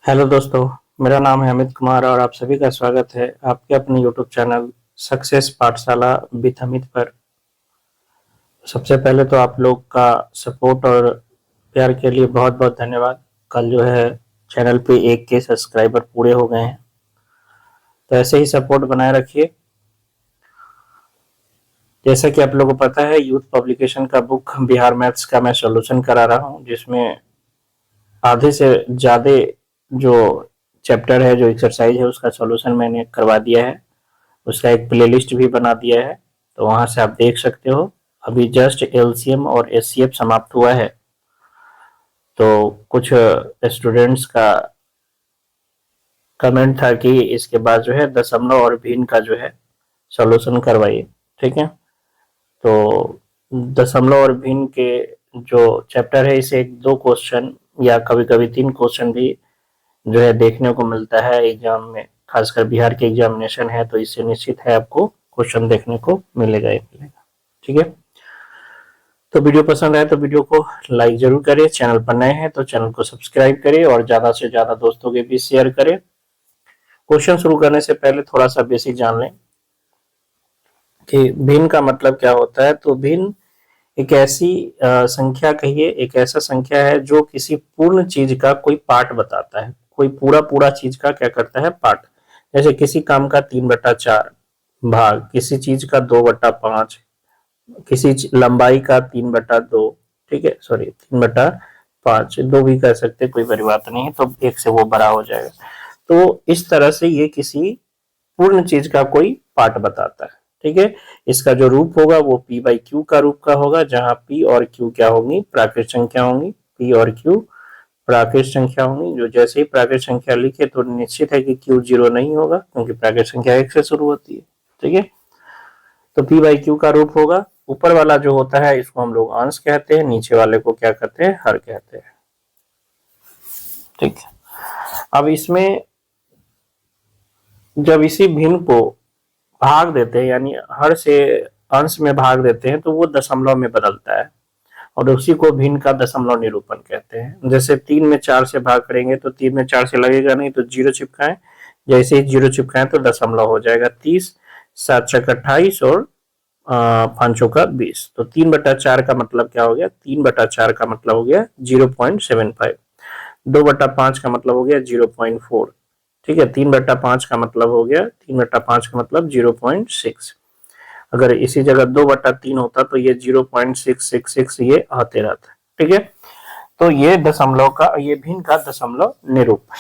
Hello दोस्तों। मेरा नाम है अमित कुमार और आप सभी का स्वागत है आपके अपने यूट्यूब चैनल सक्सेस पाठशाला विथ अमित पर। सबसे पहले तो आप लोग का सपोर्ट और प्यार के लिए बहुत बहुत धन्यवाद। कल जो है चैनल पे 1 के सब्सक्राइबर पूरे हो गए हैं, तो ऐसे ही सपोर्ट बनाए रखिए। जैसा कि आप लोगों को पता है, यूथ पब्लिकेशन का बुक बिहार मैथ्स का मैं सॉल्यूशन करा रहा हूँ, जिसमें आधे से ज़्यादा जो चैप्टर है, जो एक्सरसाइज है, उसका सॉल्यूशन मैंने करवा दिया है। उसका एक प्लेलिस्ट भी बना दिया है, तो वहां से आप देख सकते हो। अभी जस्ट एलसीएम और एचसीएफ समाप्त हुआ है, तो कुछ स्टूडेंट्स का कमेंट था कि इसके बाद जो है दशमलव और भिन्न का जो है सॉल्यूशन करवाइए। ठीक है, तो दशमलव और भिन्न के जो चैप्टर है, इसे एक दो क्वेश्चन या कभी कभी 3 क्वेश्चन भी जो है देखने को मिलता है एग्जाम में। खासकर बिहार के एग्जामिनेशन है, तो इससे निश्चित है आपको क्वेश्चन देखने को मिलेगा ही मिलेगा। ठीक है, तो वीडियो पसंद आए तो वीडियो को लाइक जरूर करें। चैनल पर नए हैं तो चैनल को सब्सक्राइब करें और ज्यादा से ज्यादा दोस्तों के बीच शेयर करें। क्वेश्चन शुरू करने से पहले थोड़ा सा बेसिक जान लें कि भिन्न का मतलब क्या होता है। तो भिन्न एक ऐसी संख्या कहिए, एक ऐसा संख्या है जो किसी पूर्ण चीज का कोई पार्ट बताता है। कोई पूरा पूरा चीज का क्या करता है, पार्ट। जैसे किसी काम का 3/4 भाग, किसी चीज का 2/5, किसी लंबाई का 3/2। ठीक है, सॉरी 3/5, 2 भी कह सकते, कोई बड़ी बात नहीं है, तो 1 से वो बड़ा हो जाएगा। तो इस तरह से ये किसी पूर्ण चीज का कोई पार्ट बताता है। ठीक है, इसका जो रूप होगा वो p/q का रूप का होगा, जहां p और q क्या होंगी, प्राकृत संख्या होंगी। p और q प्राकृत संख्या होंगी। जो जैसे ही प्राकृत संख्या लिखे तो निश्चित है कि q 0 नहीं होगा, क्योंकि प्राकृत संख्या 1 से शुरू होती है। ठीक है, तो p/q का रूप होगा। ऊपर वाला जो होता है इसको हम लोग अंश कहते हैं, नीचे वाले को क्या कहते हैं, हर कहते हैं। ठीक है, अब इसमें जब इसी भिन्न को भाग देते हैं, यानी हर से अंश में भाग देते हैं, तो वो दशमलव में बदलता है और उसी को भिन्न का दशमलव निरूपण कहते हैं। जैसे 3 में 4 से भाग करेंगे तो 3 में 4 से लगेगा नहीं, तो 0 चिपकाएं। जैसे ही 0 चिपकाएं तो दशमलव हो जाएगा 30, 7×6 = 28 और 5×20। तो 3/4 का मतलब क्या हो गया, 3/4 का मतलब हो गया 0.75। 2/5 का मतलब हो गया 0.4। ठीक है, 3/5 का मतलब हो गया, 3/5 का मतलब 0.6। अगर इसी जगह 2/3 होता तो ये 0.666 ये आते रहता। ठीक है, तो ये दशमलव का, ये भिन्न का दशमलव निरूपण।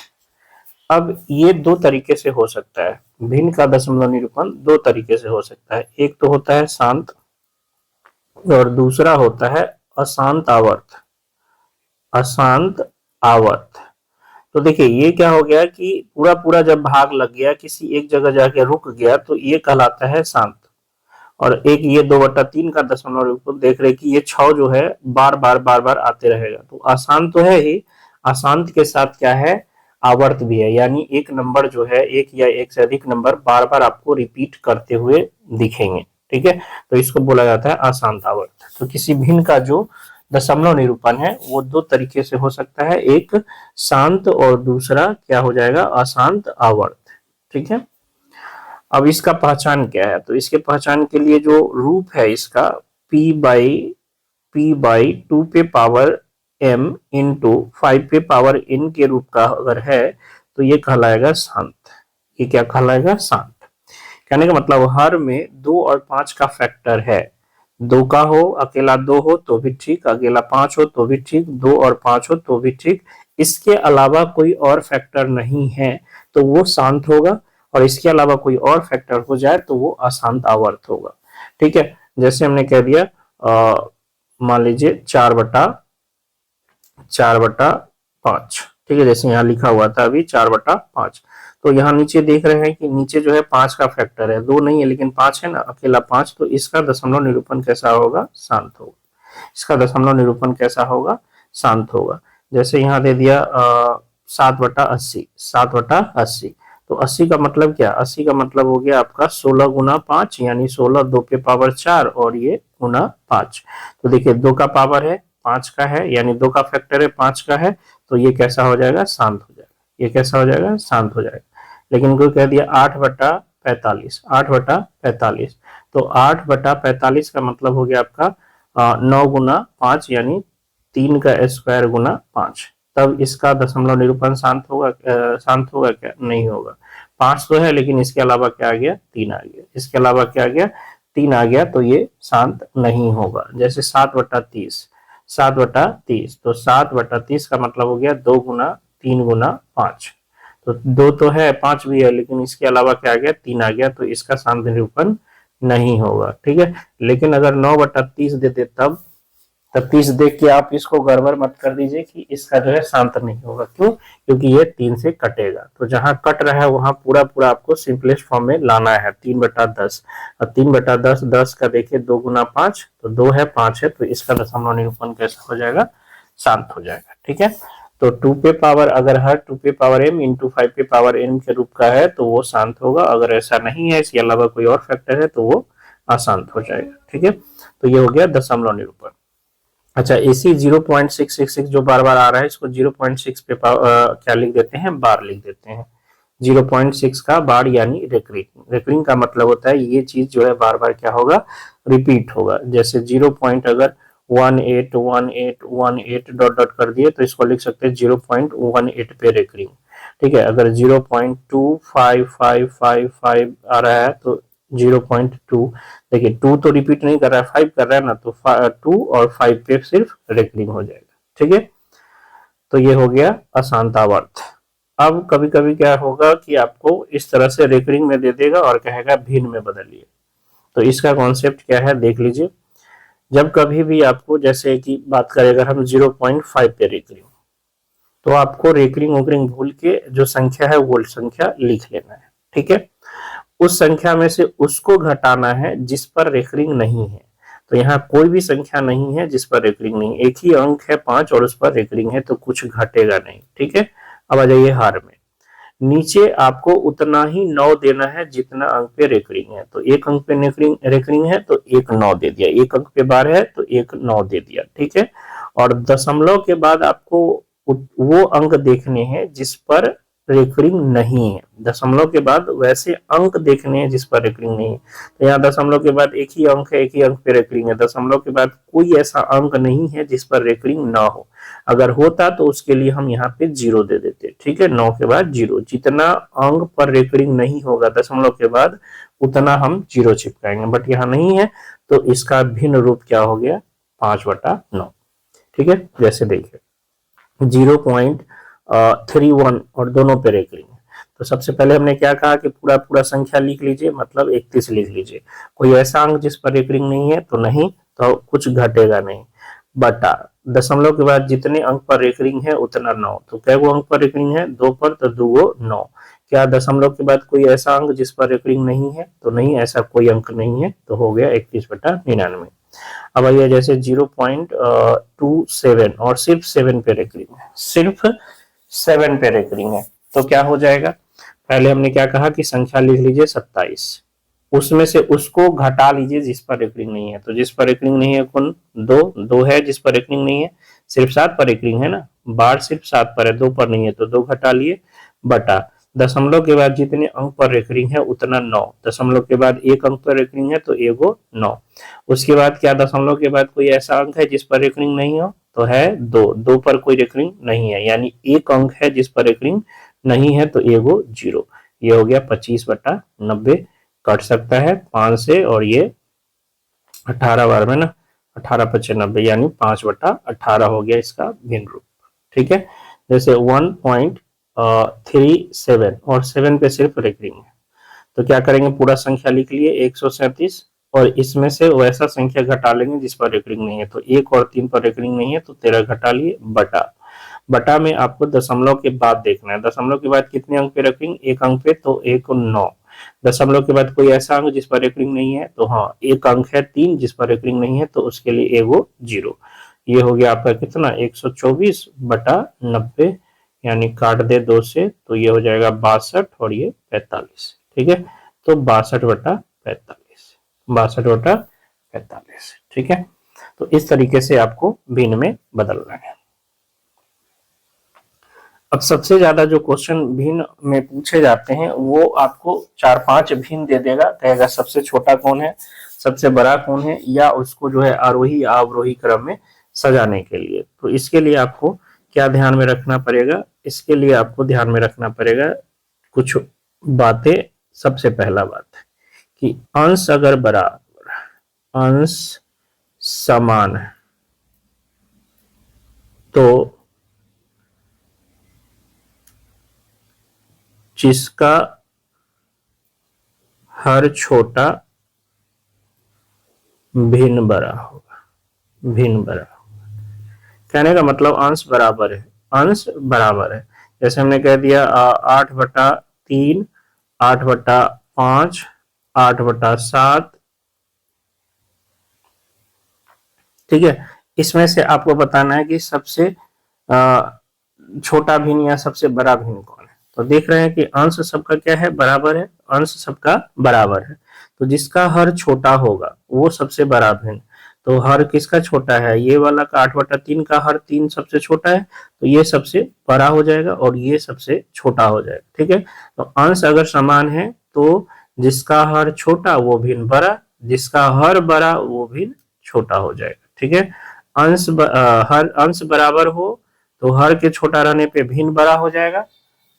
अब ये दो तरीके से हो सकता है। भिन्न का दशमलव निरूपण दो तरीके से हो सकता है। एक तो होता है शांत और दूसरा होता है अशांत आवर्त। अशांत आवर्त, तो देखिए ये क्या हो गया कि पूरा पूरा जब भाग लग गया, किसी एक जगह जाके रुक गया, तो ये कहलाता है शांत। और एक ये 2/3 का दशमलव निरूपण देख रहे कि ये 6 जो है बार बार बार बार आते रहेगा, तो अशांत तो है ही, अशांत के साथ क्या है, आवर्त भी है। यानी एक नंबर जो है, एक या एक से अधिक नंबर बार बार आपको रिपीट करते हुए दिखेंगे। ठीक है, तो इसको बोला जाता है अशांत आवर्त। तो किसी भिन्न का जो दशमलव निरूपण है वो दो तरीके से हो सकता है, एक शांत और दूसरा क्या हो जाएगा, अशांत आवर्त। ठीक है, अब इसका पहचान क्या है, तो इसके पहचान के लिए जो रूप है इसका, p/2 पे पावर m इंटू 5 पे पावर n के रूप का अगर है, तो ये कहलाएगा शांत। ये क्या कहलाएगा, शांत। कहने का मतलब हर में 2 और 5 का फैक्टर है। 2 का हो, अकेला 2 हो तो भी ठीक, अकेला 5 हो तो भी ठीक, 2 और 5 हो तो भी ठीक। इसके अलावा कोई और फैक्टर नहीं है तो वो शांत होगा, और इसके अलावा कोई और फैक्टर हो जाए तो वो अशांत आवर्त होगा। ठीक है, जैसे हमने कह दिया, मान लीजिए 4/5। ठीक है, जैसे यहाँ लिखा हुआ था अभी 4/5, तो यहाँ नीचे देख रहे हैं कि नीचे जो है 5 का फैक्टर है, 2 नहीं है लेकिन 5 है ना, अकेला 5, तो इसका दशमलव निरूपण कैसा होगा, शांत होगा। इसका दशमलव निरूपण कैसा होगा, शांत होगा। जैसे यहाँ दे दिया 7/80, 7/80, तो 80 का मतलब क्या, 80 का मतलब हो गया आपका 16×5, यानी 16 2 पे पावर 4 और ये गुना 5। तो देखिए 2 का पावर है, 5 का है, यानी 2 का फैक्टर है, 5 का है, तो ये कैसा हो जाएगा, शांत हो जाएगा। ये कैसा हो जाएगा, शांत हो जाएगा। लेकिन कोई कह दिया 8/45, 8/45, तो 8/45 का मतलब हो गया आपका 9 × 5 यानी 3 का स्क्वायर गुना 5। तब इसका दशमलव निरूपण शांत होगा, शांत होगा क्या, नहीं होगा। 5 तो है लेकिन इसके अलावा क्या आ गया, 3 आ गया, इसके अलावा क्या आ गया, 3 आ गया, तो ये शांत नहीं होगा। जैसे 7/30, 7/30, तो 7/30 का मतलब हो गया 2 × 3 × 5। तो 2 तो है, 5 भी है, लेकिन इसके अलावा क्या आ गया, 3 आ गया, तो इसका शांत निरूपण नहीं होगा। ठीक है, लेकिन अगर 9/30 देते तब 30 देख के आप इसको गड़बड़ मत कर दीजिए कि इसका जो है शांत नहीं होगा। क्यों, क्योंकि ये 3 से कटेगा, तो जहां कट रहा है वहां पूरा पूरा आपको सिंपलेस्ट फॉर्म में लाना है, 3/10। और 3/10, 10 का देखिए 2 × 5, तो 2 है, 5 है, तो इसका दशमलव निरूपण कैसा हो जाएगा, शांत हो जाएगा। ठीक है, तो 2 पे पावर अगर हर 2 पे पावर m इंटू 5 पे पावर n के रूप का है तो वो शांत होगा। अगर ऐसा नहीं है, इसके अलावा कोई और फैक्टर है, तो वो अशांत हो जाएगा। ठीक है, तो ये हो गया दशमलव निरूपण। अच्छा, इसी 0.666 जो बार बार आ रहा है, इसको 0.6 पे क्या लिख देते हैं, बार लिख देते हैं। 0.6 का बार यानी रेकरिंग। रेकरिंग का मतलब होता है ये चीज जो है बार बार क्या होगा, रिपीट होगा। जैसे 0. अगर 181818 डॉट डॉट कर दिए तो इसको लिख सकते हैं 0.18 पे रेकरिंग। ठीक है, अगर 0.255555 आ रहा है तो 0.2, देखिए 2 तो रिपीट नहीं कर रहा है, 5 कर रहा है ना, तो 2 और 5 पे सिर्फ रेकरिंग हो जाएगा। ठीक है, तो ये हो गया अशांतावर्त। अब कभी कभी क्या होगा कि आपको इस तरह से रेकरिंग में दे देगा और कहेगा भिन्न में बदलिए। तो इसका कॉन्सेप्ट क्या है देख लीजिए। जब कभी भी आपको, जैसे कि बात करें अगर हम 0.5 पे रेकरिंग, तो आपको रेकरिंग ओकरिंग भूल के जो संख्या है वो संख्या लिख लेना है। ठीक है, उस संख्या में से उसको घटाना है जिस पर रेकरिंग नहीं है। तो यहाँ कोई भी संख्या नहीं है जिस पर रेकरिंग नहीं, एक ही अंक है 5 और उस पर रेकरिंग है, तो कुछ घटेगा नहीं। ठीक है, अब आ जाइए हार में। नीचे आपको उतना ही 9 देना है जितना अंक पे रेकरिंग है। तो एक अंक पे रेकरिंग है तो एक 9 दे दिया, एक अंक पे बार है तो एक 9 दे दिया। ठीक है, और दशमलव के बाद आपको वो अंक देखने हैं जिस पर रेकरिंग नहीं है। दशमलव के बाद वैसे अंक देखने हैं जिस पर रेकरिंग नहीं है। तो यहाँ दशमलव के बाद एक ही अंक है, एक ही अंक पे रेकरिंग है। दशमलव के बाद कोई ऐसा अंक नहीं है जिस पर रेकरिंग ना हो। अगर होता तो उसके लिए हम यहाँ पे 0 दे देते। ठीक है, 9 के बाद 0, जितना अंक पर रेकरिंग नहीं होगा दशमलव के बाद उतना हम 0 चिपकाएंगे, बट यहाँ नहीं है, तो इसका भिन्न रूप क्या हो गया, 5/9। ठीक है, जैसे देखिए 0.31 और दोनों पे रेकरिंग है। तो सबसे पहले हमने क्या कहा कि पूरा पूरा संख्या लिख लीजिए, मतलब 31 लिख लीजिए। कोई ऐसा अंक जिस पर रेकरिंग नहीं है तो नहीं, तो कुछ घटेगा नहीं, बटा दशमलव के बाद जितने अंक पर रेकरिंग है उतना 9। तो कै गो अंक पर रेकरिंग है, 2 पर, तो 2 गो 9। क्या दशमलव के बाद कोई ऐसा अंक जिस पर रेकरिंग नहीं है, तो नहीं, ऐसा कोई अंक नहीं है, तो हो गया 31/99। अब आइए जैसे 0.27 और सिर्फ 7 पे रेकरिंग है, सिर्फ 7 पे रेकरिंग है, तो क्या हो जाएगा। पहले हमने क्या कहा कि संख्या लिख लीजिए 27, उसमें से उसको घटा लीजिए जिस पर रेकरिंग नहीं है। तो जिस पर रेकरिंग नहीं है कौन, 2 है जिस पर रेकरिंग नहीं है, सिर्फ 7 पर रेकरिंग है ना, बार सिर्फ 7 पर है, 2 पर नहीं है, तो 2 घटा लिए, बटा दशमलव के बाद जितने अंक पर रेकरिंग है उतना 9। दशमलव के बाद एक अंक पर रेकरिंग है तो एगो 9। उसके बाद क्या दशमलव के बाद कोई ऐसा अंक है जिस पर रेकरिंग नहीं हो, तो है 2 पर कोई रेकरिंग नहीं है, यानी एक अंक है जिस पर रेकरिंग नहीं है, तो एगो 0। ये हो गया 25/90, कट सकता है 5 से, और ये 18 बार में ना, 18×5 = 90, यानी 5/18 हो गया इसका भिन्न रूप। ठीक है, जैसे 1.37 और 7 पे सिर्फ रेकरिंग है, तो क्या करेंगे, पूरा संख्या लिख लिए 137, और इसमें से वैसा संख्या घटा लेंगे जिस पर रेकरिंग नहीं है। तो 1 और 3 पर रेकरिंग नहीं है, तो 13 घटा लिए, बटा में आपको दशमलव के बाद देखना है। दशमलव के बाद कितने अंक पे रेकरिंग, एक अंक पे, तो 1 और 9। दशमलव के बाद कोई ऐसा अंक जिस पर रेकरिंग नहीं है, तो हाँ एक अंक है 3 जिस पर रेकरिंग नहीं है, तो उसके लिए एगो 0। ये हो गया आपका कितना, 124/90, यानी काट दे 2 से, तो ये हो जाएगा 62 और ये 45। ठीक है, तो 62/45, 62/45। ठीक है, तो इस तरीके से आपको भिन्न में बदलना है। अब सबसे ज्यादा जो क्वेश्चन भिन्न में पूछे जाते हैं वो आपको 4-5 भिन्न दे देगा, कहेगा सबसे छोटा कौन है, सबसे बड़ा कौन है, या उसको जो है आरोही या अवरोही क्रम में सजाने के लिए। तो इसके लिए आपको क्या ध्यान में रखना पड़ेगा, इसके लिए आपको ध्यान में रखना पड़ेगा कुछ बातें। सबसे पहला बात है कि अंश अगर बराबर, अंश समान है तो जिसका हर छोटा भिन्न बड़ा होगा, भिन्न बड़ा होगा। कहने का मतलब अंश बराबर है, अंश बराबर है। जैसे हमने कह दिया 8/3, 8/5, 8/7, ठीक है। इसमें से आपको बताना है कि सबसे छोटा भिन्न या सबसे बड़ा भिन्न कौन है। तो देख रहे हैं कि अंश सबका क्या है, बराबर है, अंश सबका बराबर है। तो जिसका हर छोटा होगा वो सबसे बड़ा भिन्न। तो हर किसका छोटा है, ये वाला का 8/3 का हर 3 सबसे छोटा है, तो ये सबसे बड़ा हो जाएगा और ये सबसे छोटा हो जाएगा, ठीक है। तो अंश अगर समान है तो जिसका हर छोटा वो भिन्न बड़ा, जिसका हर बड़ा वो भिन्न छोटा हो जाएगा, ठीक है। हर अंश बराबर हो तो हर के छोटा रहने पे भिन्न बड़ा हो जाएगा,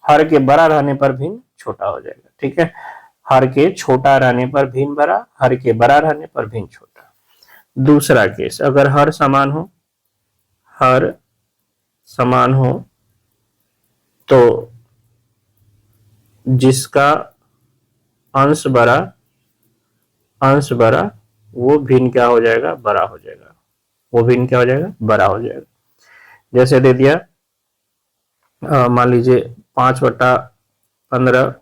हर के बड़ा रहने पर भिन्न छोटा हो जाएगा, ठीक है। हर के छोटा रहने पर भिन्न बड़ा, हर के बड़ा रहने पर भिन्न छोटा। दूसरा केस, अगर हर समान हो, हर समान हो तो जिसका अंश बड़ा, अंश बड़ा वो भिन्न क्या हो जाएगा, बड़ा हो जाएगा, वो भिन्न क्या हो जाएगा, बड़ा हो जाएगा। जैसे दे दिया मान लीजिए 5/15,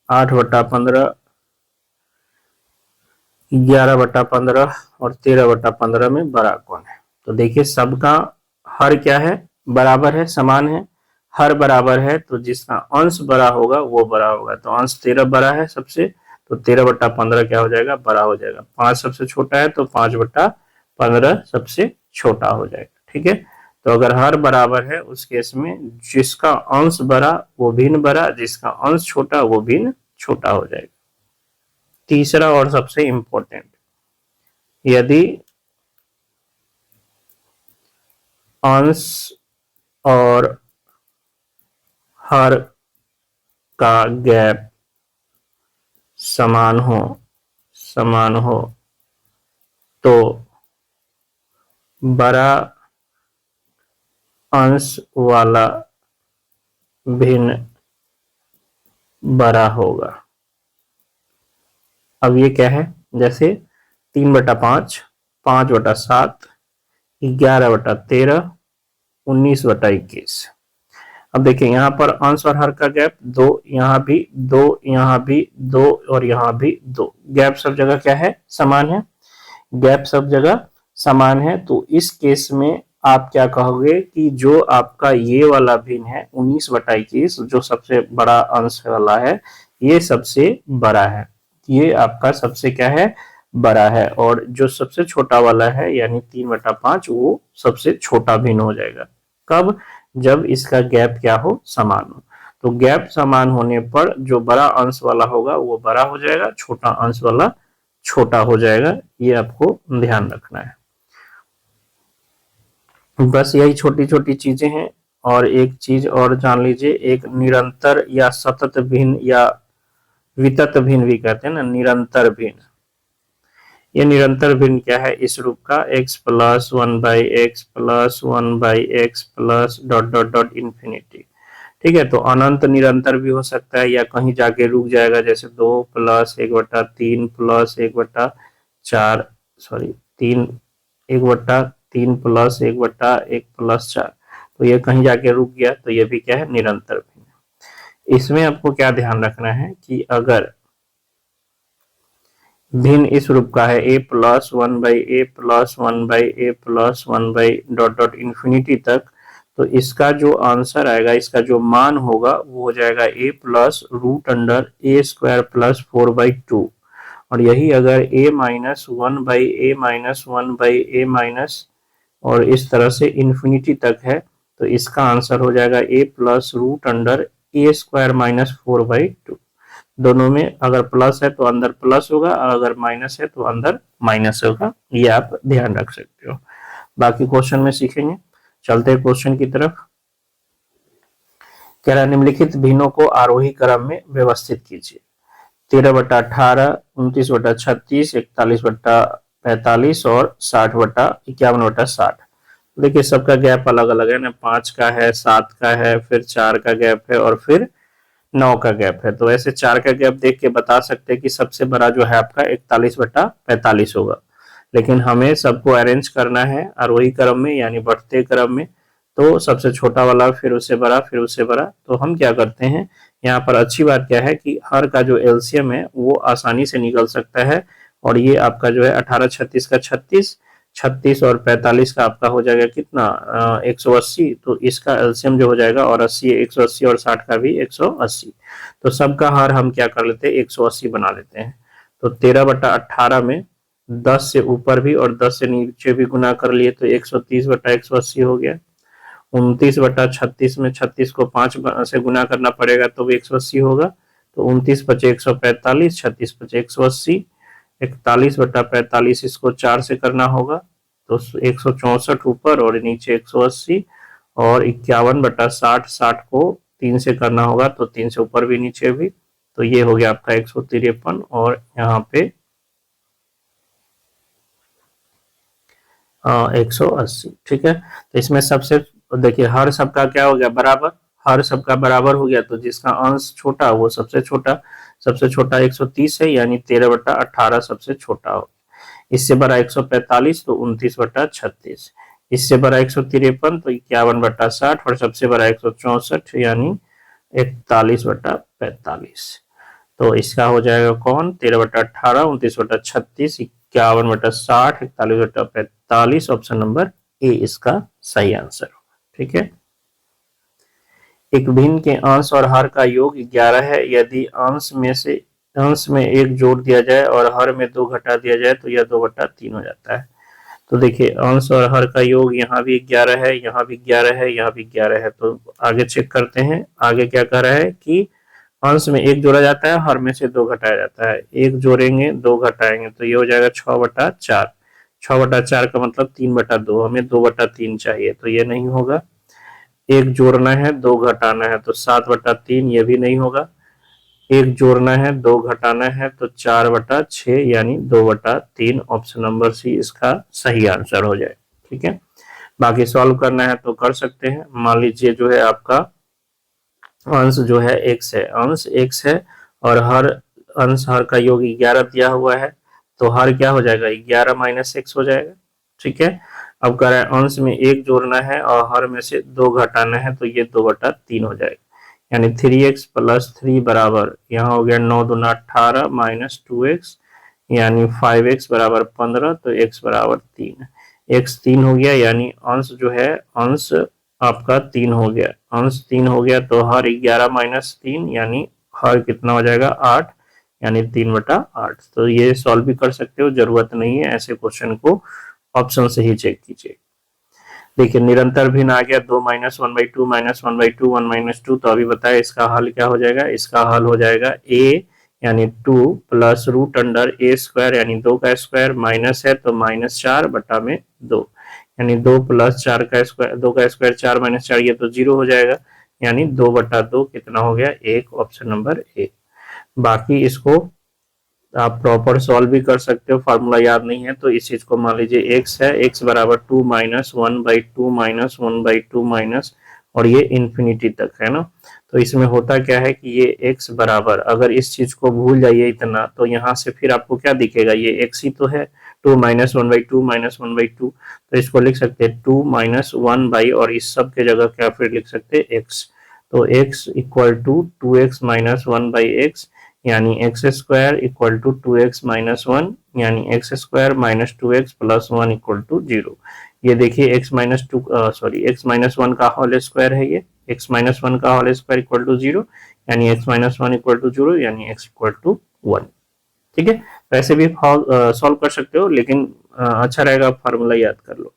8/15, 11/15 और 13/15 में बड़ा कौन है। तो देखिए सबका हर क्या है, बराबर है, समान है। हर बराबर है तो जिसका अंश बड़ा होगा वो बड़ा होगा। तो अंश 13 बड़ा है सबसे, तो 13/15 क्या हो जाएगा, बड़ा हो जाएगा। 5 सबसे छोटा है तो 5/15 सबसे छोटा हो जाएगा, ठीक है। तो अगर हर बराबर है उस केस में जिसका अंश बड़ा वो भिन्न बड़ा, जिसका अंश छोटा वो भिन्न छोटा हो जाएगा। तीसरा और सबसे इंपॉर्टेंट, यदि अंश और हर का गैप समान हो, समान हो तो बड़ा अंश वाला भिन्न बड़ा होगा। अब ये क्या है, जैसे 3/5, 5/7, 11/13, 19/21। अब देखिए यहाँ पर अंश और हर का गैप 2, यहाँ भी 2, यहाँ भी 2 और यहाँ भी 2। गैप सब जगह क्या है, समान है, गैप सब जगह समान है। तो इस केस में आप क्या कहोगे कि जो आपका ये वाला भिन्न है 19/21 जो सबसे बड़ा अंश वाला है ये सबसे बड़ा है, ये आपका सबसे क्या है, बड़ा है। और जो सबसे छोटा वाला है यानी 3/5 वो सबसे छोटा भिन्न हो जाएगा। कब, जब इसका गैप क्या हो, समान हो। तो गैप समान होने पर जो बड़ा अंश वाला होगा वो बड़ा हो जाएगा, छोटा अंश वाला छोटा हो जाएगा। ये आपको ध्यान रखना है। बस यही छोटी छोटी चीजें हैं। और एक चीज और जान लीजिए, एक निरंतर या सतत भिन्न या वितत भिन्न भी कहते हैं ना, निरंतर भिन्न। ये निरंतर भिन्न क्या है, इस रूप का x + 1/x + 1/x plus dot dot dot infinity, ठीक है। तो अनंत निरंतर भी हो सकता है या कहीं जाके रुक जाएगा, जैसे 2 + 1/3 + 1/4, सॉरी 3, 1/3 + 1/1 + 4। तो ये कहीं जाके रुक गया, तो ये भी क्या है, निरंतर भिन्न। इसमें आपको क्या ध्यान रखना है कि अगर भिन्न इस रूप का है a + 1/a + 1/a + 1 dot dot infinity तक, तो इसका जो आंसर आएगा, इसका जो मान होगा वो हो जाएगा a + √a² + 4/2। और यही अगर a - 1/a - 1/a और इस तरह से इंफिनिटी तक है तो इसका आंसर हो जाएगा a plus root under a square minus 4/2। दोनों में अगर प्लस है तो अंदर प्लस होगा, और अगर माइनस है तो अंदर माइनस होगा, ये आप ध्यान रख सकते हो। बाकी क्वेश्चन में सीखेंगे। चलते हैं क्वेश्चन की तरफ। कह रहा निम्नलिखित भिन्नों को आरोही क्रम में व्यवस्थित कीजिए। 13/18, 29/36, 41/45 और 60/51/60। देखिए सबका गैप अलग अलग है ना, 5 का है, 7 का है, फिर 4 का गैप है और फिर 9 का गैप है। तो ऐसे 4 का गैप देख के बता सकते हैं कि सबसे बड़ा जो है आपका 41/45 होगा। लेकिन हमें सबको अरेंज करना है आरोही क्रम में यानी बढ़ते क्रम में, तो सबसे छोटा वाला फिर उससे बड़ा फिर उससे बड़ा। तो हम क्या करते हैं, यहाँ पर अच्छी बात क्या है कि हर का जो एलसीएम है वो आसानी से निकल सकता है। और ये आपका जो है 18 36 का 36, 36 और 45 का आपका हो जाएगा कितना 180। तो इसका एलसीएम जो हो जाएगा, और 80 180 और 60 का भी 180। तो सबका हर हम क्या कर लेते हैं 180 बना लेते हैं। तो 13/18 में 10 से ऊपर भी और 10 से नीचे भी गुना कर लिए तो 130/180 हो गया। 29/36 में 36 को 5 से गुना करना पड़ेगा तो भी 180 होगा। तो 29/145, 36/180, 41/45 इसको 4 से करना होगा तो 164 ऊपर और नीचे 180, और 51/60, 60 को 3 से करना होगा तो 3 से ऊपर भी नीचे भी। तो ये हो गया आपका 153 और यहाँ पे 180। ठीक है, तो इसमें सबसे देखिए हर सबका क्या हो गया बराबर, हर सबका बराबर हो गया। तो जिसका अंश छोटा वो सबसे छोटा 130 है यानी 13/18 सबसे छोटा हो। इससे बड़ा 145 तो 29/36, इससे बड़ा 153 तो 51/60 और सबसे बड़ा 164 यानी 41/45। तो इसका हो जाएगा कौन 13/18, 29/36, 51/60, 41/45। ऑप्शन नंबर ए इसका सही आंसर होगा। ठीक है, एक भिन्न के अंश और हर का योग 11 है। यदि अंश में 1 जोड़ दिया जाए और हर में 2 घटा दिया जाए तो यह 2/3 हो जाता है। तो देखिए अंश और हर का योग यहाँ भी 11 है, यहाँ भी 11 है, यहाँ भी 11 है। तो आगे चेक करते हैं, आगे क्या कह रहा है कि अंश में 1 जोड़ा जाता है, हर में से 2 घटाया जाता है। 1 जोड़ेंगे 2 घटाएंगे तो ये हो जाएगा 6/4। 6/4 का मतलब 3/2, हमें 2/3 चाहिए तो ये नहीं होगा। 1 जोड़ना है 2 घटाना है तो 7/3, ये भी नहीं होगा। 1 जोड़ना है 2 घटाना है तो 4/6 यानी 2/3। ऑप्शन नंबर सी इसका सही आंसर हो जाए। ठीक है, बाकी सॉल्व करना है तो कर सकते हैं। मान लीजिए जो है आपका अंश जो है x है, अंश x है और हर का योग 11 दिया हुआ है। तो हर क्या हो जाएगा 11 माइनस x हो जाएगा। ठीक है, अब कह रहा है अंश में 1 जोड़ना है और हर में से 2 घटाना है तो ये 2/3 हो जाएगा यानी 3x + 3 बराबर यहाँ हो गया 9 दूना 18 माइनस 2x यानी 5x बराबर 15। तो x बराबर 3, x 3 हो गया यानी अंश जो है अंश आपका 3 हो गया, अंश 3 हो गया। तो हर 11 माइनस 3 यानी हर कितना हो जाएगा 8 यानी 3/8। तो ये सॉल्व भी कर सकते हो, जरूरत नहीं है ऐसे क्वेश्चन को ऑप्शन से ही चेक कीजिए। देखिए निरंतर भिन्न आ गया 2 - 1/2 - 1/2 1 - 2। तो अभी बताया इसका हल क्या हो जाएगा, इसका हल हो जाएगा a यानी 2 plus root under a square यानी 2 का स्क्वायर, माइनस है तो -4/2 यानी 2 + 4 का स्क्वायर, 2 का स्क्वायर 4 - 4 ये तो 0 हो जाएगा यानी 2/2 कितना हो गया 1। Option number A. बाकी इसको आप प्रॉपर सॉल्व भी कर सकते हो, फार्मूला याद नहीं है तो इस चीज को मान लीजिए x है, x बराबर 2 - 1/2 - 1/2 माइनस और ये इन्फिनिटी तक है ना। तो इसमें होता क्या है कि ये x बराबर, अगर इस चीज को भूल जाइए इतना तो यहाँ से फिर आपको क्या दिखेगा ये x ही तो है। 2 - 1/2 - 1/2 तो इसको लिख सकते हैं 2 - 1 और इस सब के जगह क्या फिर लिख सकते हैं x। तो x = 2x - 1/x यानी x square equal to 2x minus 1 यानी x square minus 2x plus 1 equal to 0। ये देखिए x माइनस 1 का होल स्क्वायर है, ये x माइनस 1 का होल स्क्वायर इक्वल टू 0 यानी x माइनस 1 इक्वल टू 0 यानी x इक्वल टू 1। ठीक है, वैसे भी सॉल्व कर सकते हो लेकिन अच्छा रहेगा फार्मूला याद कर लो।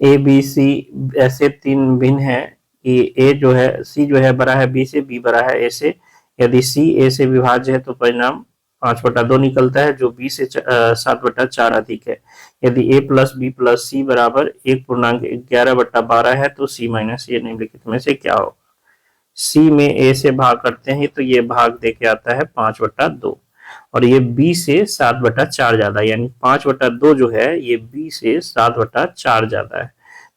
ए बी सी ऐसे तीन भिन्न है कि ए जो है सी जो है बड़ा है बी से, बी बड़ा है ए से। यदि सी ए से विभाज्य है तो परिणाम 5/2 निकलता है, जो बी से 7/4 अधिक है। यदि ए प्लस बी प्लस सी बराबर 1.11/12 है तो सी माइनस ए निम्नलिखित में से क्या होगा। सी में ए से भाग करते हैं तो ये भाग दे के आता है 5/2, और ये बी से 7/4 ज्यादा है, यानी 5/2 जो है ये बी से 7/4 ज्यादा है।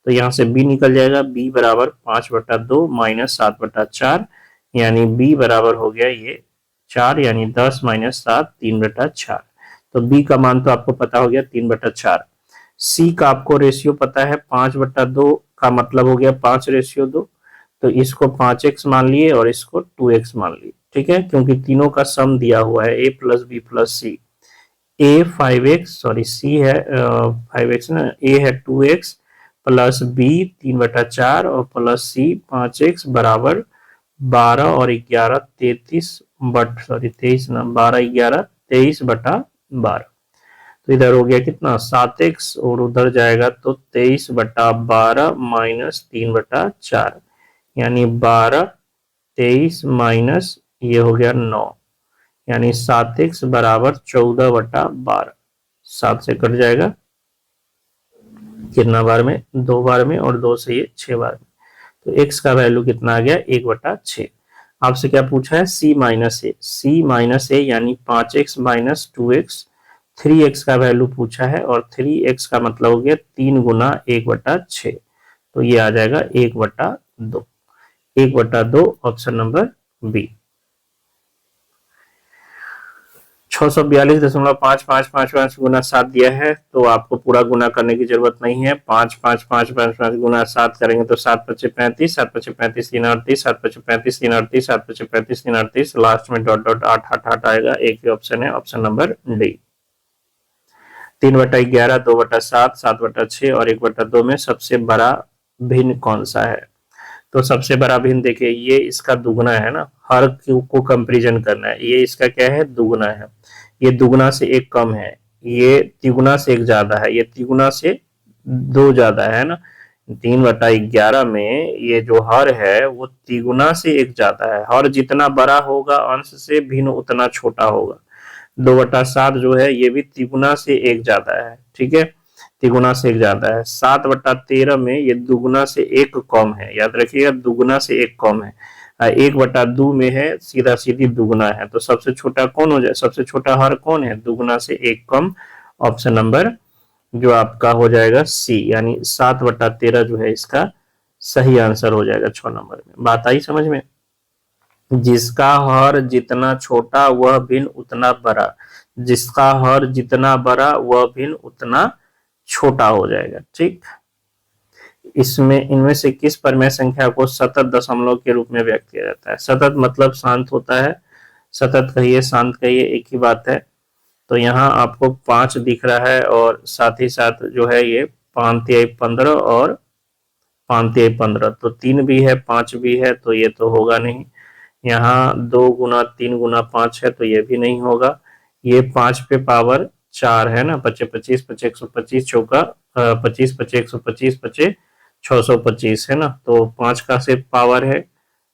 तो यहाँ से बी निकल जाएगा, बी बराबर 5/2 माइनस 7/4, यानी बी बराबर हो गया ये 4, यानी 10 माइनस 7 3/4। तो बी का मान तो आपको पता हो गया 3/4। सी का आपको रेशियो पता है 5/2 का मतलब हो गया 5/2, तो इसको 5x मान लिए और इसको 2x मान लिए, ठीक है, क्योंकि तीनों का सम दिया हुआ है a plus b plus c. A 5x, sorry c है 5x ना, ए है 2x प्लस बी 3/4 और प्लस सी 5x बराबर 12 और 11 23 ना 12 11 23/12। तो इधर हो गया कितना 7x, और उधर जाएगा तो 23/12 माइनस 3/4, यानी 12 23 माइनस ये हो गया 9, यानी 7x बराबर 14/12। 7 से कट जाएगा कितना बार में, 2 बार में, और 2 से ये 6 बार में। तो x का वैल्यू कितना आ गया 1/6। आपसे क्या पूछा है c माइनस ए, c माइनस ए यानी 5x माइनस 2x। 3x का वैल्यू पूछा है और 3x का मतलब हो गया 3 गुना 1/6, तो ये आ जाएगा 1/2। 1/2 ऑप्शन नंबर बी। 642.555 गुना 7 दिया है, तो आपको पूरा गुना करने की जरूरत नहीं है। 5 गुना 7 करेंगे तो 7×5 = 35, 7×5 = 3 7×5 = 35 7×5 = 38, लास्ट में डॉट डॉट 8 आएगा। एक ही ऑप्शन है, ऑप्शन नंबर डी। 3/11, 2/7, 7/6 और 1/2 में सबसे बड़ा भिन्न कौन सा है। तो सबसे बड़ा भिन्न देखिए, ये इसका दुगना है ना, हर को कंपेरिजन करना है, ये इसका क्या है दुगना है, ये दुगना से 1 कम है, ये तिगुना से 1 ज्यादा है, ये तिगुना से 2 ज्यादा है ना। 3/11 में ये जो हर है वो तिगुना से 1 ज्यादा है, हर जितना बड़ा होगा अंश से भिन्न उतना छोटा होगा। 2/7 जो है ये भी तिगुना से 1 ज्यादा है, ठीक है, तिगुना से 1 ज्यादा है। 7/13 में ये दुगुना से 1 कम है, याद रखिएगा दुगुना से 1 कम है। 1/2 में है सीधा सीधी दुगुना है, तो सबसे छोटा कौन हो जाए, सबसे छोटा हर कौन है, दुगुना से 1 कम। ऑप्शन नंबर जो आपका हो जाएगा सी, यानी 7/13 जो है इसका सही आंसर हो जाएगा 6 नंबर में। बात आई समझ में। जिसका हर जितना छोटा वह भिन्न उतना बड़ा, जिसका हर जितना बड़ा वह भिन्न उतना छोटा हो जाएगा, ठीक। इसमें इनमें से किस परिमेय संख्या को सतत दशमलव के रूप में व्यक्त किया जाता है। सतत मतलब शांत होता है, सतत कहिए शांत कहिए एक ही बात है। तो यहाँ आपको 5 दिख रहा है और साथ ही साथ जो है ये 5×3 = 15 और 5×3 = 15, तो 3 भी है 5 भी है, तो ये तो होगा नहीं। यहाँ 2 गुना 3 गुना 5 है, तो ये भी नहीं होगा। ये 5 पे पावर 4 है ना, 25 25 125 चौका 25 25 125 25 625 है ना, तो 5 का सिर्फ पावर है,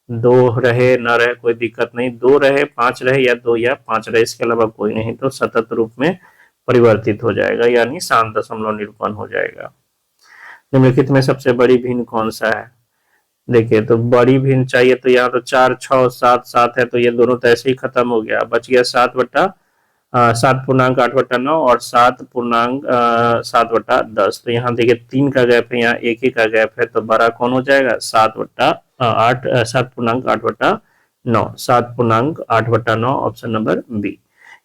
2 रहे ना रहे कोई दिक्कत नहीं, 2 रहे 5 रहे या 2 या 5 रहे, इसके अलावा कोई नहीं, तो सतत रूप में परिवर्तित हो जाएगा, यानी शांत दशमलव निरूपण हो जाएगा। निम्नलिखित में सबसे बड़ी भिन्न कौन सा है। देखिए तो बड़ी भिन्न चाहिए, तो यहाँ तो 4 6 7 7 है, तो ये दोनों तो ऐसे ही खत्म हो गया, बच गया 7/8/9 और 7/7/10। तो यहाँ देखिए 3 का गैप है, यहाँ 1 ही का गैप है, तो बड़ा कौन हो जाएगा 7/8/9 7/8/9 ऑप्शन नंबर बी।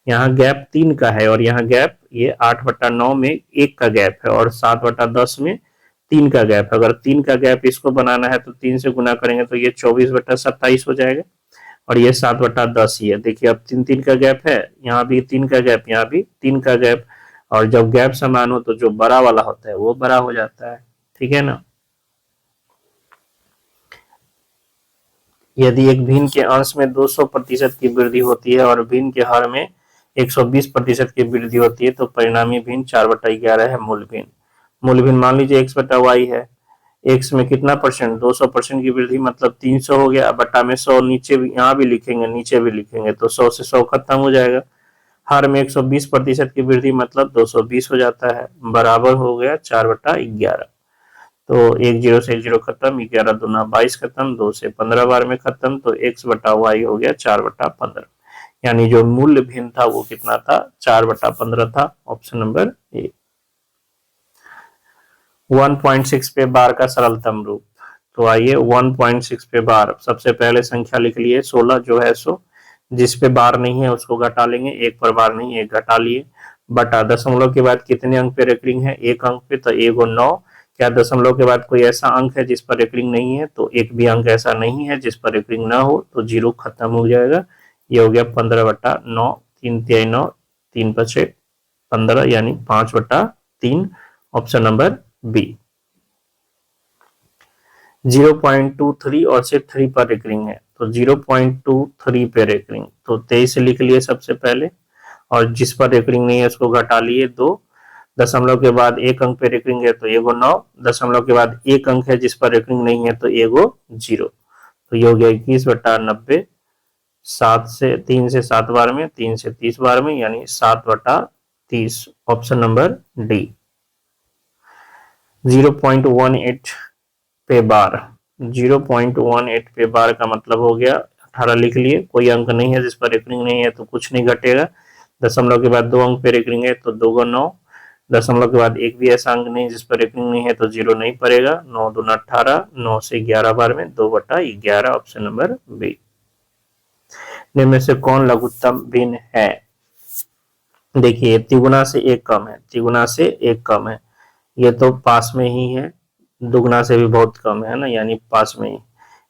यहाँ गैप 3 का है और यहाँ गैप ये 8/9 में 1 का गैप है और 7/10 में 3 का गैप है। अगर 3 का गैप इसको बनाना है तो 3 से गुना करेंगे तो ये 24/27 हो जाएगा और ये 7/10 ही है। देखिए अब 3 का गैप है, यहाँ भी 3 का गैप, यहाँ भी 3 का गैप, और जब गैप समान हो तो जो बड़ा वाला होता है वो बड़ा हो जाता है, ठीक है ना। यदि एक भिन्न के अंश में 200% की वृद्धि होती है और भिन्न के हर में 120% की वृद्धि होती है तो परिणामी भिन्न 4/11 है मूल भिन्न। मूल भिन्न मान लीजिए x बटा वाई है, x में कितना परसेंट, 200% की वृद्धि, मतलब 300 हो गया, बटा में 100, नीचे भी, यहाँ भी लिखेंगे नीचे भी लिखेंगे, तो 100 से 100 खत्म हो जाएगा। हर में 120% की वृद्धि मतलब 220 हो जाता है, बराबर हो गया 4/11। तो 1 0 से 1 0 खत्म, 11 दूना 22 खत्म, 2 से 15 बार में खत्म, तो x बटा वाई हो गया 4/15। यानी जो मूल्य भिन्न था वो कितना था, 4/15 था। Option number A. 1.6 पे बार का सरलतम रूप। तो आइए 1.6 पे बार, सबसे पहले संख्या लिख लिए 16 जो है सो, जिस पे बार नहीं है उसको घटा लेंगे, एक पर बार नहीं, एक घटा लिए, बटा दशमलव के बाद कितने अंक पे रेकरिंग है, एक अंक पे, तो 1 और 9। क्या दशमलव के बाद कोई ऐसा अंक है जिस पर रेकरिंग नहीं है, तो एक भी अंक ऐसा नहीं है जिस पर रेकरिंग ना हो, तो 0 खत्म हो जाएगा। ये हो गया 15/9, 3 तिहाई 9, 3 पचे 15, यानी 5/3। Option number B. 0.23 और सिर्फ 3 पर रेकरिंग है, तो 0.23 पे रेकरिंग, तो 23 लिख लिए सबसे पहले, और जिस पर रेकरिंग नहीं है उसको घटा लिए 2। दशमलव के बाद एक अंक पे रेकरिंग है तो 1 और 9, दशमलव के बाद एक अंक है जिस पर रेकरिंग नहीं है तो 1 और 0, तो ये हो गया 21/90। 3 से 7 बार में, 3 से 30 बार में, यानी 7/30। Option number D. 0.18 पे बार, 0.18 पे बार का मतलब हो गया 18 लिख लिए, कोई अंक नहीं है जिस पर रेकरिंग नहीं है तो कुछ नहीं घटेगा। दशमलव के बाद 2 अंक पे रेकरिंग है तो 2 × 9, दशमलव के बाद एक भी ऐसा अंक नहीं जिस पर रेकरिंग नहीं है तो 0 नहीं पड़ेगा। 9 दूना 18, 9 से 11 बार में 2/11। Option number B. इनमें में से कौन लघुत्तम भिन्न है? देखिए तिगुना से एक कम है, तिगुना से एक कम है, ये तो पास में ही है, दुगुना से भी बहुत कम है ना, यानी पास में ही।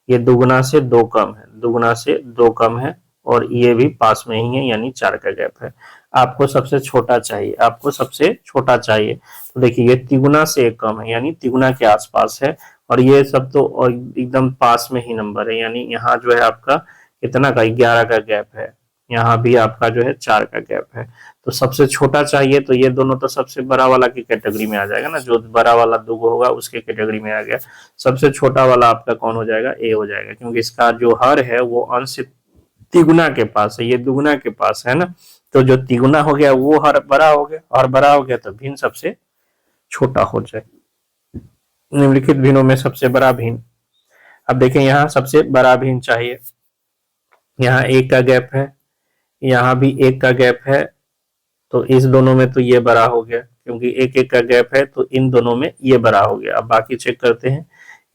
ये दुगुना से 2 कम है, दुगुना से 2 कम है, और ये भी पास में ही है, यानी 4 का गैप है। आपको सबसे छोटा चाहिए, आपको सबसे छोटा चाहिए, तो देखिए ये तिगुना से एक कम है, यानी तिगुना के आसपास है, और ये सब तो एकदम पास में ही नंबर है, यानी यहाँ जो है आपका कितना का 11 का गैप है, यहाँ भी आपका जो है 4 का गैप है। तो सबसे छोटा चाहिए, तो ये दोनों तो सबसे बड़ा वाला की कैटेगरी में आ जाएगा ना, जो बड़ा वाला दुगो होगा उसके कैटेगरी में आ गया। सबसे छोटा वाला आपका कौन हो जाएगा, ए हो जाएगा, क्योंकि इसका जो हर है वो अंश तिगुना के पास है, ये दुगुना के पास है ना, तो जो तिगुना हो गया वो हर बड़ा हो गया, और बड़ा हो गया तो भिन्न सबसे छोटा हो जाए। निम्नलिखित भिन्नों में सबसे बड़ा भिन्न, अब देखें यहाँ सबसे बड़ा भिन्न चाहिए, यहाँ 1 का गैप है, यहाँ भी 1 का गैप है, तो इस दोनों में तो ये बड़ा हो गया, क्योंकि 1 का गैप है, तो इन दोनों में ये बड़ा हो गया। अब बाकी चेक करते हैं,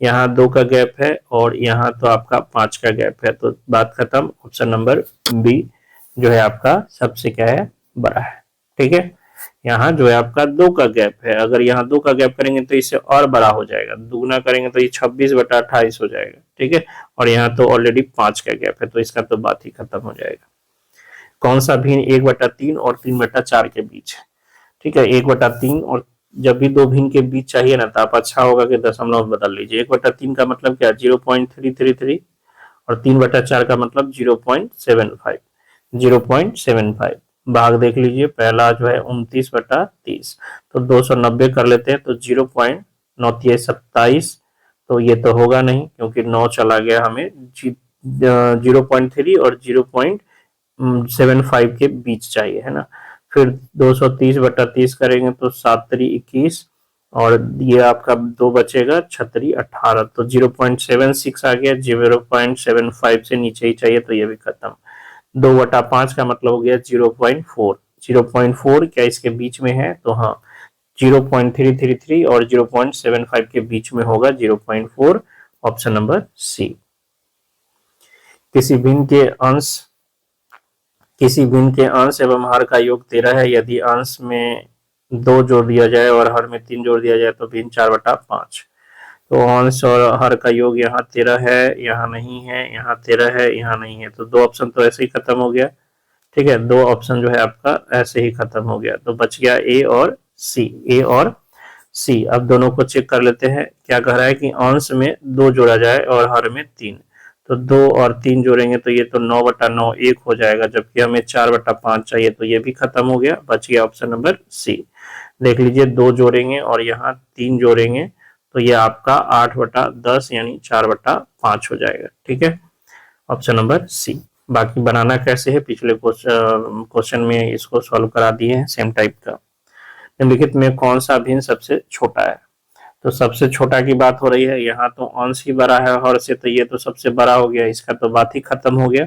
यहाँ 2 का गैप है और यहाँ तो आपका 5 का गैप है, तो बात खत्म। ऑप्शन नंबर बी जो है आपका सबसे क्या है, बड़ा है। ठीक है, यहाँ जो है आपका 2 का गैप है, अगर यहाँ 2 का गैप करेंगे तो इससे और बड़ा हो जाएगा, दुगुना करेंगे तो ये 26/28 हो जाएगा। ठीक है, और यहाँ तो ऑलरेडी 5 का गैप है, तो इसका तो बात ही खत्म हो जाएगा। कौन सा भिन्न 1/3 और 3/4 के बीच है? ठीक है, 1/3, और जब भी दो भिन्न के बीच चाहिए ना, तो आप अच्छा होगा कि दशमलव बदल लीजिए। 1/3 का मतलब क्या, 0.333, और 3/4 का मतलब 0.75, 0.75। भाग देख लीजिए, पहला जो है 29/30, तो 290 कर लेते हैं, तो 0.927, तो ये तो होगा नहीं, क्योंकि 9 चला गया हमें, 0.3 और 0.75 के बीच चाहिए, है ना। फिर 230/30 करेंगे तो 7×3 = 21, और ये आपका 2 बचेगा, 6×3 = 18, तो 0.76 आ गया, 0.75 से नीचे ही चाहिए, तो ये भी खत्म। 2/5 का मतलब हो गया 0.4, 0.4 क्या इसके बीच में है, तो हाँ 0.333 और 0.75 के बीच में होगा 0.4। Option number C. किसी भिन्न के अंश एवं हर का योग 13 है, यदि अंश में 2 जोड़ दिया जाए और हर में 3 जोड़ दिया जाए तो भिन्न 4/5। तो अंश और हर का योग यहाँ 13 है, यहाँ नहीं है, यहाँ 13 है, यहाँ नहीं है, तो 2 ऑप्शन तो ऐसे ही खत्म हो गया। ठीक है, 2 ऑप्शन जो है आपका ऐसे ही खत्म हो गया, तो बच गया ए और सी, ए और सी। अब दोनों को चेक कर लेते हैं, क्या कह रहा है कि अंश में 2 जोड़ा जाए और हर में 3, तो 2 और 3 जोड़ेंगे तो ये तो 9/9 1 हो जाएगा, जबकि हमें 4/5 चाहिए, तो ये भी खत्म हो गया, बच गया ऑप्शन नंबर सी। देख लीजिए, 2 जोड़ेंगे और यहाँ 3 जोड़ेंगे तो ये आपका 8/10 यानी 4/5 हो जाएगा। ठीक है, ऑप्शन नंबर सी। बाकी बनाना कैसे है, पिछले क्वेश्चन में इसको सॉल्व करा दिए हैं सेम टाइप का। निम्नलिखित में कौन सा भिन्न सबसे छोटा है? तो सबसे छोटा की बात हो रही है, यहाँ तो अंश ही बड़ा है हर से, तो ये तो सबसे बड़ा हो गया, इसका तो बात ही खत्म हो गया।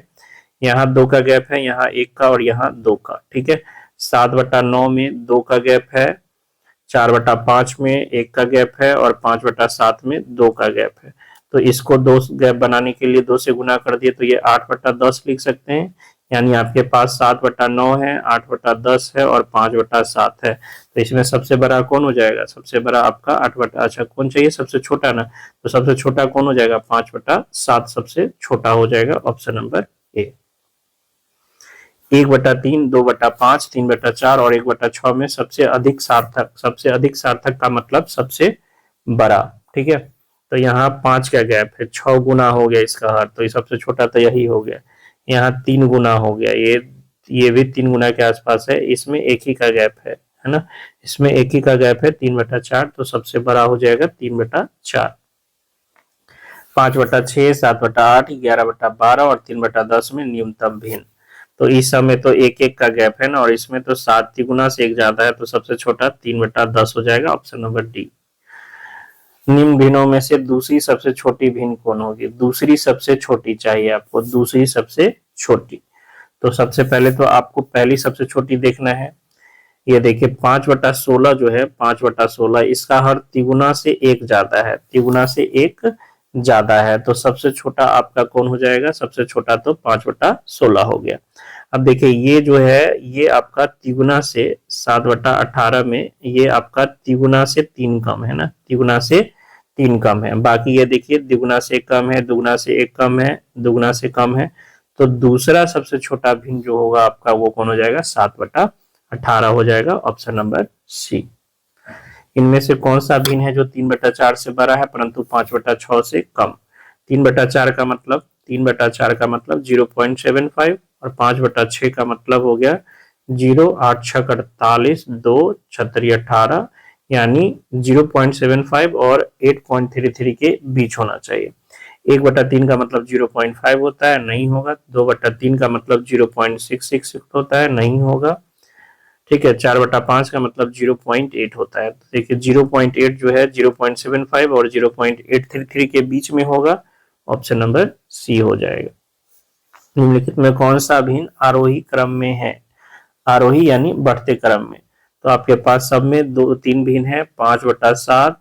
यहाँ 2 का गैप है, यहाँ 1 का और यहाँ 2 का। ठीक है, 7/9 में 2 का गैप है, 4/5 में 1 का गैप है और 5/7 में 2 का गैप है। तो इसको 2 गैप बनाने के लिए 2 से गुना कर दिए तो ये 8/10 लिख सकते हैं। यानी आपके पास 7/9 है, 8/10 है और 5/7 है। तो इसमें सबसे बड़ा कौन हो जाएगा? सबसे बड़ा आपका 8 अच्छा कौन चाहिए? सबसे छोटा ना, तो सबसे छोटा कौन हो जाएगा? 5/7 सबसे छोटा हो जाएगा, ऑप्शन नंबर ए। 1/3, 2/5, 3/4 और 1/6 में सबसे अधिक सार्थक, सबसे अधिक सार्थक का मतलब सबसे बड़ा। ठीक है, तो यहाँ 5 का गैप है, 6 गुना हो गया इसका हर, तो ये सबसे छोटा तो यही हो गया। यहाँ 3 गुना हो गया, ये भी 3 गुना के आसपास है, इसमें 1 ही का गैप है ना, इसमें 1 ही का गैप है 3/4, तो सबसे बड़ा हो जाएगा 3/4। 5/6, 7/8, 11/12 और 3/10 में न्यूनतम भिन्न। तो इस समय तो 1-1 का गैप है ना, और इसमें तो 7 गुना से 1 ज्यादा है, तो सबसे छोटा 3/10 हो जाएगा, ऑप्शन नंबर डी। निम्न भिन्नों में से दूसरी सबसे छोटी भिन्न कौन होगी? दूसरी सबसे छोटी चाहिए आपको, दूसरी सबसे छोटी। तो सबसे पहले तो आपको पहली सबसे छोटी देखना है। ये देखिए 5/16 जो है, 5/16 इसका हर तिगुना से 1 ज्यादा है, तिगुना से 1 ज्यादा है, तो सबसे छोटा आपका कौन हो जाएगा? सबसे छोटा तो 5/16 हो गया। अब देखिए ये जो है, ये आपका तिगुना से 7/18 में ये आपका तिगुना से 3 कम है ना, तिगुना से 3 कम है। बाकी ये देखिए द्विगुना से कम है, दुगुना से 1 कम है, दुगुना से कम है। तो दूसरा सबसे छोटा भिन्न जो होगा आपका वो कौन हो जाएगा? 7/18 हो जाएगा, ऑप्शन नंबर सी। इनमें से कौन सा भिन्न है जो 3/4 से बड़ा है परंतु 5/6 से कम? 3/4 का मतलब 0.75 और 5/6 का मतलब हो गया 0, 8 6 48, 2 छतरी 18, यानी 0.75 और 8.33 के बीच होना चाहिए। 1/3 का मतलब 0.5 होता है, नहीं होगा। 2/3 का मतलब 0.66 होता है, नहीं होगा। ठीक है, 4/5 का मतलब 0.8 होता है। तो देखिए 0.8 जो है 0.75 और 0.833 के बीच में होगा, ऑप्शन नंबर सी हो जाएगा। निम्नलिखित में कौन सा भिन्न आरोही क्रम में है? आरोही यानी बढ़ते क्रम में। तो आपके पास सब में 2-3 भिन्न है, 5/7,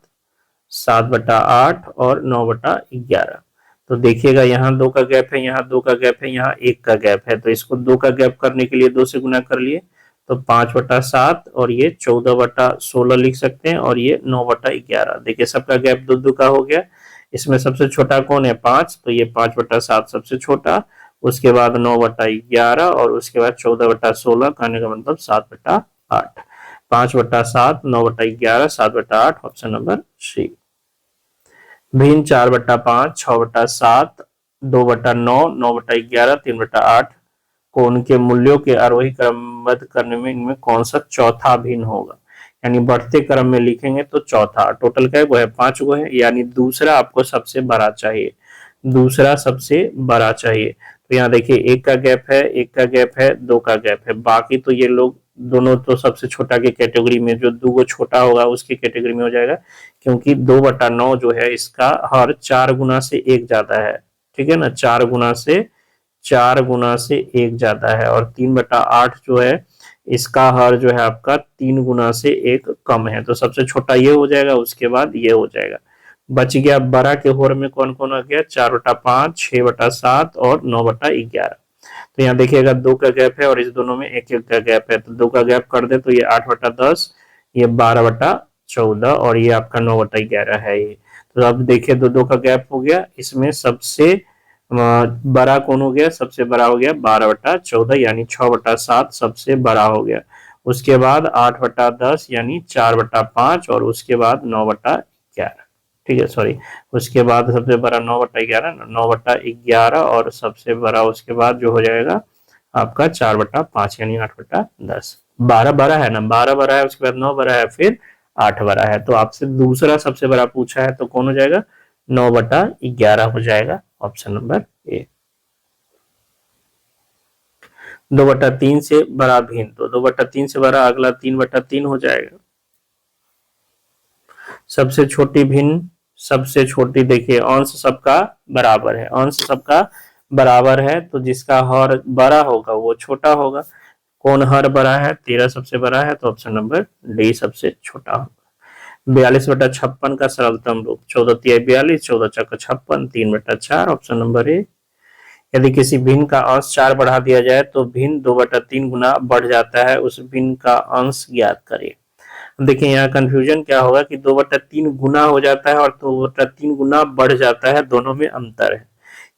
7/8 और 9/11। तो देखिएगा यहाँ 2 का गैप है, यहाँ 2 का गैप है, यहाँ 1 का गैप है, तो इसको 2 का गैप करने के लिए 2 से गुना कर लिए तो 5/7 और ये 14/16 लिख सकते हैं और ये 9/11। देखिए सबका गैप 2-2 का हो गया। इसमें सबसे छोटा कौन है? 5, तो ये 5/7 सबसे छोटा, उसके बाद 9/11 और उसके बाद 14/16, कहने का मतलब 7/8। 5/7, 9/11, 7/8, ऑप्शन नंबर सी। भिन्न 4/5, 6/7, 2/9, 9/11, 3/8 को उनके मूल्यों के आरोही क्रमबद्ध करने में इनमें कौन सा चौथा भिन्न होगा? यानी बढ़ते क्रम में लिखेंगे तो चौथा। टोटल क्या है? 5 गो है, यानी दूसरा आपको सबसे बड़ा चाहिए, दूसरा सबसे बड़ा चाहिए। तो यहाँ देखिए 1 का गैप है, 1 का गैप है, 2 का गैप है, बाकी तो ये लोग दोनों तो सबसे छोटा की कैटेगरी में, जो 2 गो छोटा होगा उसकी कैटेगरी में हो जाएगा, क्योंकि 2/9 जो है इसका हर 4 गुना से 1 ज्यादा है। ठीक है ना, 4 गुना से 1 ज्यादा है। और 3/8 जो है इसका हर जो है आपका 3 गुना से 1 कम है, तो सबसे छोटा ये हो जाएगा, उसके बाद ये हो जाएगा। बच गया बड़ा के होर में कौन कौन आ गया? 4/5, 6/7 और 9/11। तो यहाँ देखिएगा 2 का गैप है और इस दोनों में 1-1 का गैप है, तो 2 का गैप कर दे तो ये 8/10, ये 12/14 और ये आपका 9/11 है ये। तो अब देखिए 2-2 का गैप हो गया, इसमें सबसे बड़ा कौन हो गया? सबसे बड़ा हो गया 12/14 यानी 6/7 सबसे बड़ा हो गया। उसके बाद 8/10 यानी 4/5 और उसके बाद 9/11। ठीक है, सॉरी, उसके बाद सबसे बड़ा 9/11, 9/11 और सबसे बड़ा उसके बाद जो हो जाएगा आपका 4/5 यानी 8/10। 12 बड़ा है ना, 12 बड़ा है, उसके बाद 9 बड़ा है, फिर 8 बड़ा है, तो आपसे दूसरा सबसे बड़ा पूछा है तो कौन हो जाएगा, 9/11 हो जाएगा, ऑप्शन नंबर ए। 2/3 से बड़ा भिन्न, तो 2/3 से बड़ा अगला 3/3 हो जाएगा। सबसे छोटी भिन्न, सबसे छोटी, देखिए अंश सबका बराबर है, अंश सबका बराबर है, तो जिसका हर बड़ा होगा वो छोटा होगा। कौन हर बड़ा है, 13 सबसे बड़ा है, तो ऑप्शन नंबर डी सबसे छोटा होगा। 42/56 का सरलतम रूप, 14×42, 14×56, 3/4, ऑप्शन नंबर ए। यदि किसी भिन्न का अंश 4 बढ़ा दिया जाए तो भिन्न 2/3 गुना बढ़ जाता है, उस भिन्न का अंश ज्ञात करिए। देखिए यहाँ कंफ्यूजन क्या होगा कि 2/3 गुना हो जाता है और 2/3 गुना बढ़ जाता है, दोनों में अंतर है।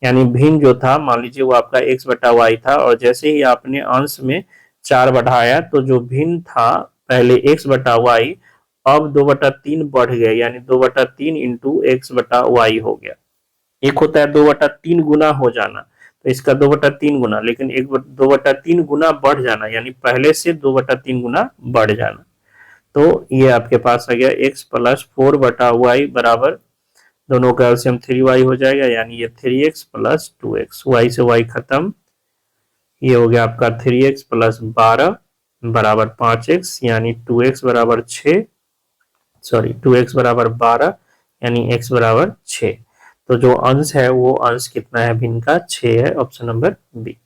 यानी भिन्न जो था, मान लीजिए वो आपका x/y था, और जैसे ही आपने अंश में 4 बढ़ाया तो जो भिन्न था पहले x/y, अब 2/3 बढ़ गया, यानी 2/3 इंटू x/y हो गया। एक होता है 2/3 गुना हो जाना, तो इसका 2/3 गुना, लेकिन एक 2/3 गुना बढ़ जाना, यानी पहले से 2/3 गुना बढ़ जाना। तो ये आपके पास आ गया x+4/y बराबर, दोनों का एलसीएम 3y हो जाएगा, यानी ये 3x + 2x, y से y खत्म, ये हो गया आपका 3x + 12 बराबर 5x, यानी 2x बराबर 6, सॉरी 2x बराबर 12, यानी x बराबर 6। तो जो अंश है वो अंश कितना है भिन्न का, 6 है, ऑप्शन नंबर बी।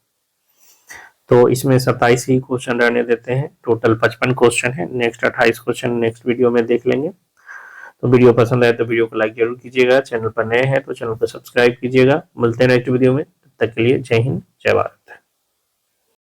तो इसमें 27 ही क्वेश्चन रहने देते हैं, टोटल 55 क्वेश्चन है, नेक्स्ट 28 क्वेश्चन नेक्स्ट वीडियो में देख लेंगे। तो वीडियो पसंद आए तो वीडियो को लाइक जरूर कीजिएगा, चैनल पर नए हैं तो चैनल को सब्सक्राइब कीजिएगा। मिलते हैं नेक्स्ट वीडियो में, तब तक के लिए जय हिंद, जय भारत।